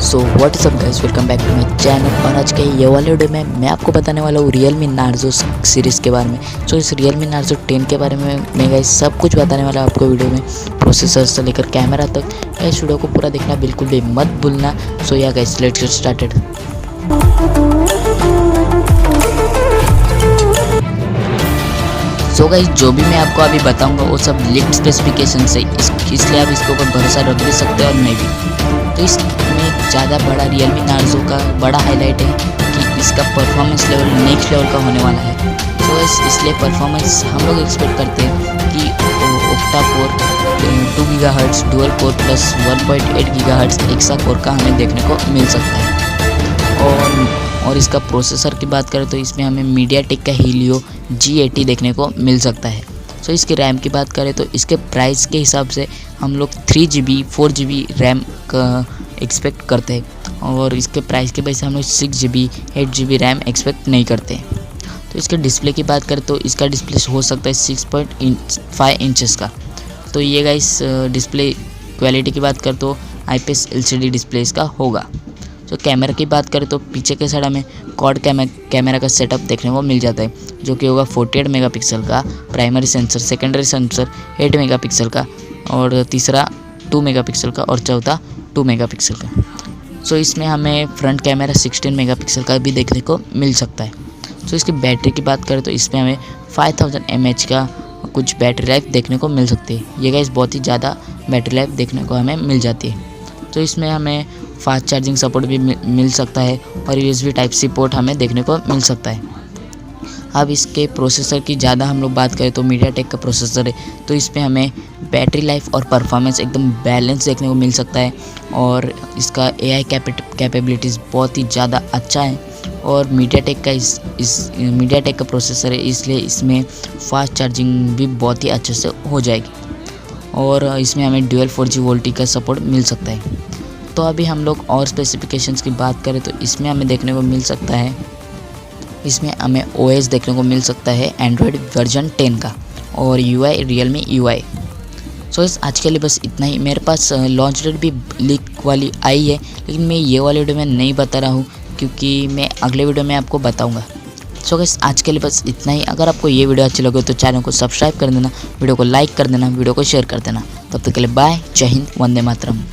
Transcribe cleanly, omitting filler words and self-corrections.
So what is up guys, welcome back to my channel. और आज के ये वाले वीडियो में मैं आपको बताने वाला हूँ Realme Narzo सीरीज़ के बारे में। सो इस Realme Narzo 10 के बारे में मैं गाइस सब कुछ बताने वाला हूँ आपको वीडियो में, प्रोसेसर से लेकर कैमरा तक। गाइस वीडियो को पूरा देखना बिल्कुल भी मत भूलना। सो या guys let's get started. So guys जो भी मैं आपको अभी बताऊंगा वो सब लीक्ड स्पेसिफिकेशन से, इसलिए आप इसके ऊपर भरोसा रख भी सकते हैं और मैं भी। तो इसमें ज़्यादा बड़ा Realme Narzo का बड़ा हाईलाइट है कि इसका परफॉर्मेंस लेवल नेक्स्ट लेवल का होने वाला है। तो इसलिए परफॉर्मेंस हम लोग एक्सपेक्ट करते हैं कि octa core 2 gigahertz dual core plus 1.8 gigahertz hexa core का हमें देखने को मिल सकता है। और इसका प्रोसेसर की बात करें तो इसमें हमें मीडियाटेक का हीलियो G80 देखने को मिल सकता है। सो इसकी रैम की बात करें तो इसके प्राइस के हिसाब से हम लोग 3GB 4GB रैम का एक्सपेक्ट करते हैं, और इसके प्राइस के वजह से हम लोग 6GB 8GB रैम एक्सपेक्ट नहीं करते। तो इसके डिस्प्ले की बात करें तो इसका डिस्प्ले हो सकता है 6.5 इंचेस का। तो ये गाइस डिस्प्ले क्वालिटी की बात करें तो IPS LCD डिस्प्ले इसका होगा। तो कैमरा की बात करें तो पीछे के साइड में क्वाड कैमरा का सेटअप देखने को मिल जाता है, जो कि होगा 48 मेगापिक्सल का primary sensor, secondary sensor 8 megapixel का, और तीसरा 2 मेगापिक्सल का, और चौथा 2 मेगापिक्सल का। सो इसमें हमें फ्रंट कैमरा 16 मेगापिक्सल का भी देखने को मिल सकता है। सो इसकी बैटरी की बात करें तो इसमें हमें 5000 mAh का कुछ बैटरी लाइफ देखने को मिल सकती है। ये गाइस बहुत ही ज़्यादा बैटरी लाइफ देखने को हमें मिल जाती है। तो इसमें हमें फास्ट चार्जिंग सपोर्ट भी मिल सकता है, और USB Type-C पोर्ट हमें देखने को मिल सकता है। अब इसके प्रोसेसर की ज़्यादा हम लोग बात करें तो मीडियाटेक का प्रोसेसर है, तो इसमें हमें बैटरी लाइफ और परफॉर्मेंस एकदम बैलेंस देखने को मिल सकता है। और इसका AI कैपेबिलिटीज़ बहुत ही ज़्यादा अच्छा है, और मीडियाटेक का प्रोसेसर है, इसलिए इसमें फास्ट चार्जिंग भी बहुत ही अच्छे से हो जाएगी। और इसमें हमें ड्यूअल 4G वोल्टी का सपोर्ट मिल सकता है। तो अभी हम लोग और स्पेसिफिकेशंस की बात करें तो इसमें हमें देखने को मिल सकता है, इसमें हमें OS देखने को मिल सकता है एंड्रॉयड वर्जन 10 का, और UI Realme UI। सो इस आज के लिए बस इतना ही। मेरे पास लॉन्च डेट भी लीक वाली आई है, लेकिन मैं ये वाले वीडियो में नहीं बता रहा हूँ क्योंकि मैं अगले वीडियो में आपको बताऊँगा। सो गाइस आज के लिए बस इतना ही। अगर आपको ये वीडियो अच्छी लगे तो चैनल को सब्सक्राइब कर देना, वीडियो को लाइक कर देना, वीडियो को शेयर कर देना। तब तक के लिए बाय, जय हिंद, वंदे मातरम।